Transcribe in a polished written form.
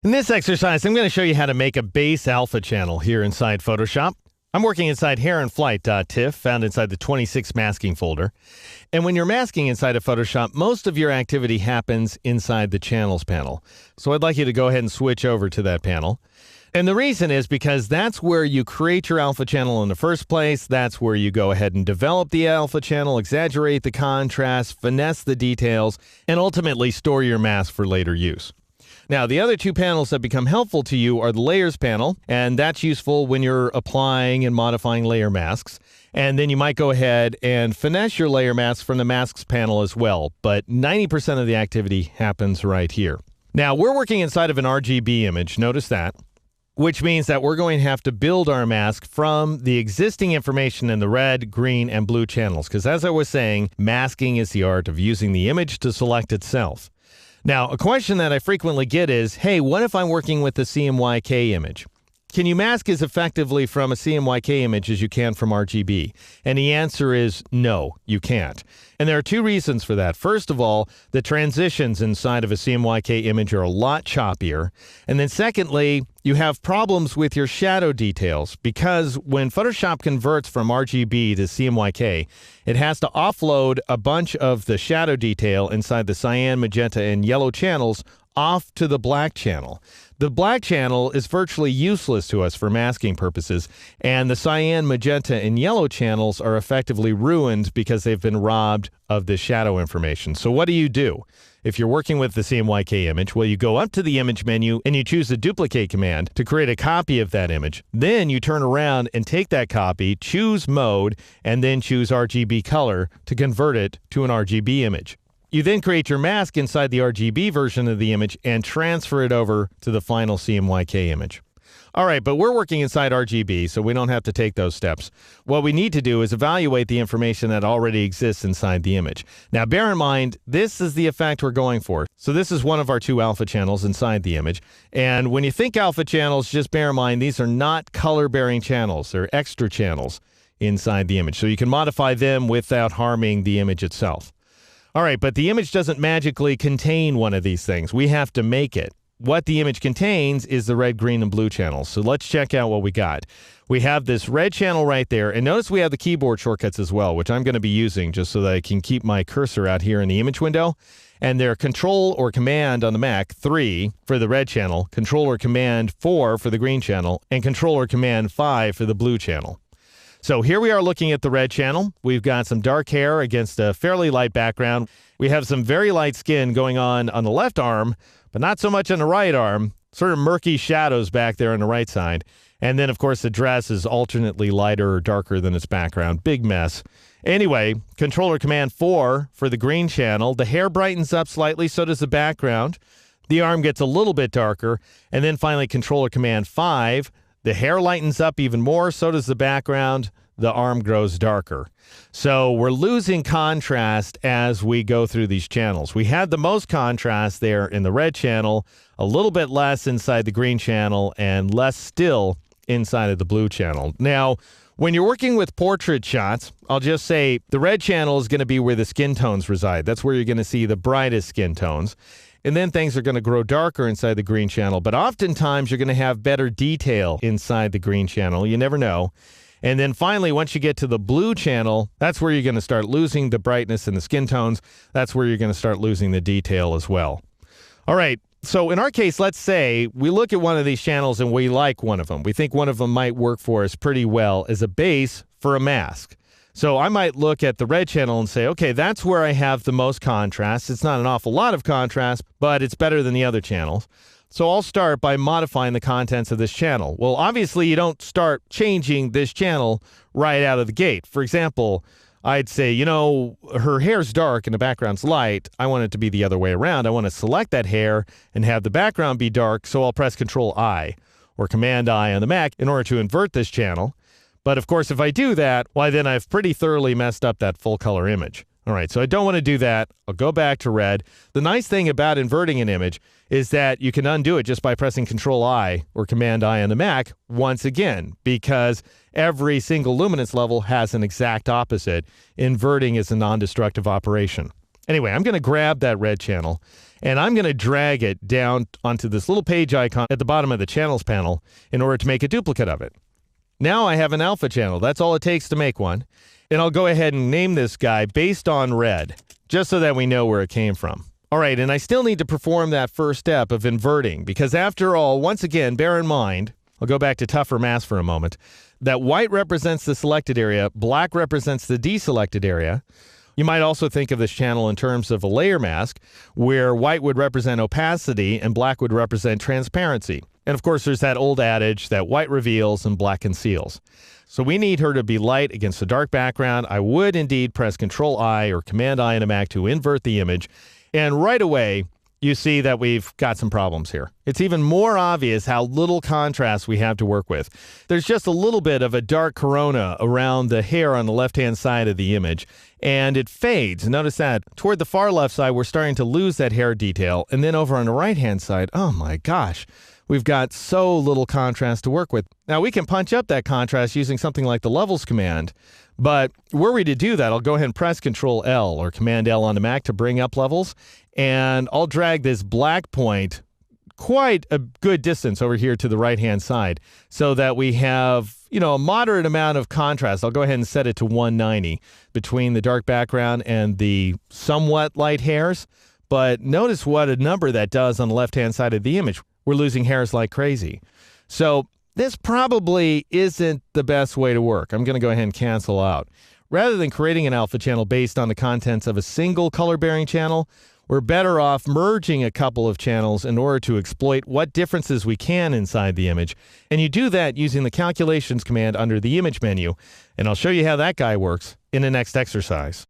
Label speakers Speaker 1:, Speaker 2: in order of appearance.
Speaker 1: In this exercise, I'm going to show you how to make a base alpha channel here inside Photoshop. I'm working inside heronflight.tiff, found inside the 26 masking folder. And when you're masking inside of Photoshop, most of your activity happens inside the channels panel. So I'd like you to go ahead and switch over to that panel. And the reason is because that's where you create your alpha channel in the first place. That's where you go ahead and develop the alpha channel, exaggerate the contrast, finesse the details, and ultimately store your mask for later use. Now, the other two panels that become helpful to you are the layers panel, and that's useful when you're applying and modifying layer masks. And then you might go ahead and finesse your layer masks from the masks panel as well. But 90% of the activity happens right here. Now, we're working inside of an RGB image. Notice that. Which means that we're going to have to build our mask from the existing information in the red, green, and blue channels. Because as I was saying, masking is the art of using the image to select itself. Now, a question that I frequently get is, hey, what if I'm working with the CMYK image? Can you mask as effectively from a CMYK image as you can from RGB? And the answer is no, you can't. And there are two reasons for that. First of all, the transitions inside of a CMYK image are a lot choppier. And then secondly, you have problems with your shadow details because when Photoshop converts from RGB to CMYK, it has to offload a bunch of the shadow detail inside the cyan, magenta, and yellow channels off to the black channel. The black channel is virtually useless to us for masking purposes, and the cyan, magenta, and yellow channels are effectively ruined because they've been robbed of the shadow information. So what do? If you're working with the CMYK image, well, you go up to the image menu and you choose the duplicate command to create a copy of that image. Then you turn around and take that copy, choose mode, and then choose RGB color to convert it to an RGB image. You then create your mask inside the RGB version of the image and transfer it over to the final CMYK image. All right, but we're working inside RGB, so we don't have to take those steps. What we need to do is evaluate the information that already exists inside the image. Now, bear in mind, this is the effect we're going for. So this is one of our two alpha channels inside the image. And when you think alpha channels, just bear in mind, these are not color-bearing channels. They're extra channels inside the image. So you can modify them without harming the image itself. All right, but the image doesn't magically contain one of these things. We have to make it. What the image contains is the red, green, and blue channels. So let's check out what we got. We have this red channel right there. And notice we have the keyboard shortcuts as well, which I'm going to be using just so that I can keep my cursor out here in the image window. And they're Control or Command on the Mac 3 for the red channel, Control or Command 4 for the green channel, and Control or Command 5 for the blue channel. So here we are looking at the red channel. We've got some dark hair against a fairly light background. We have some very light skin going on the left arm, but not so much on the right arm. Sort of murky shadows back there on the right side. And then, of course, the dress is alternately lighter or darker than its background. Big mess. Anyway, Control or Command 4 for the green channel. The hair brightens up slightly, so does the background. The arm gets a little bit darker. And then finally, Control or Command 5. The hair lightens up even more, so does the background. The arm grows darker. So we're losing contrast as we go through these channels. We had the most contrast there in the red channel, a little bit less inside the green channel, and less still inside of the blue channel. Now, when you're working with portrait shots, I'll just say the red channel is going to be where the skin tones reside. That's where you're going to see the brightest skin tones. And then things are going to grow darker inside the green channel. But oftentimes you're going to have better detail inside the green channel. You never know. And then finally, once you get to the blue channel, that's where you're going to start losing the brightness and the skin tones. That's where you're going to start losing the detail as well. All right. So in our case, let's say we look at one of these channels and we like one of them. We think one of them might work for us pretty well as a base for a mask. So I might look at the red channel and say, okay, that's where I have the most contrast. It's not an awful lot of contrast, but it's better than the other channels. So I'll start by modifying the contents of this channel. Well, obviously, you don't start changing this channel right out of the gate. For example, I'd say, you know, her hair's dark and the background's light. I want it to be the other way around. I want to select that hair and have the background be dark, so I'll press Control-I or Command-I on the Mac in order to invert this channel. But of course, if I do that, why then I've pretty thoroughly messed up that full color image. All right, so I don't want to do that. I'll go back to red. The nice thing about inverting an image is that you can undo it just by pressing Control-I or Command-I on the Mac once again, because every single luminance level has an exact opposite. Inverting is a non-destructive operation. Anyway, I'm going to grab that red channel and I'm going to drag it down onto this little page icon at the bottom of the channels panel in order to make a duplicate of it. Now I have an alpha channel. That's all it takes to make one. And I'll go ahead and name this guy based on red, just so that we know where it came from. All right, and I still need to perform that first step of inverting because after all, once again, bear in mind, I'll go back to tougher mask for a moment, that white represents the selected area, black represents the deselected area. You might also think of this channel in terms of a layer mask, where white would represent opacity and black would represent transparency. And of course, there's that old adage that white reveals and black conceals. So we need her to be light against a dark background. I would indeed press Control-I or Command-I in a Mac to invert the image. And right away, you see that we've got some problems here. It's even more obvious how little contrast we have to work with. There's just a little bit of a dark corona around the hair on the left-hand side of the image, and it fades. Notice that. Toward the far left side, we're starting to lose that hair detail, and then over on the right-hand side, oh my gosh, we've got so little contrast to work with. Now, we can punch up that contrast using something like the Levels command, but were we to do that, I'll go ahead and press Control-L or Command-L on the Mac to bring up levels, and I'll drag this black point quite a good distance over here to the right-hand side so that we have, a moderate amount of contrast. I'll go ahead and set it to 190 between the dark background and the somewhat light hairs, but notice what a number that does on the left-hand side of the image. We're losing hairs like crazy. So this probably isn't the best way to work. I'm going to go ahead and cancel out. Rather than creating an alpha channel based on the contents of a single color-bearing channel, we're better off merging a couple of channels in order to exploit what differences we can inside the image. And you do that using the Calculations command under the Image menu. And I'll show you how that guy works in the next exercise.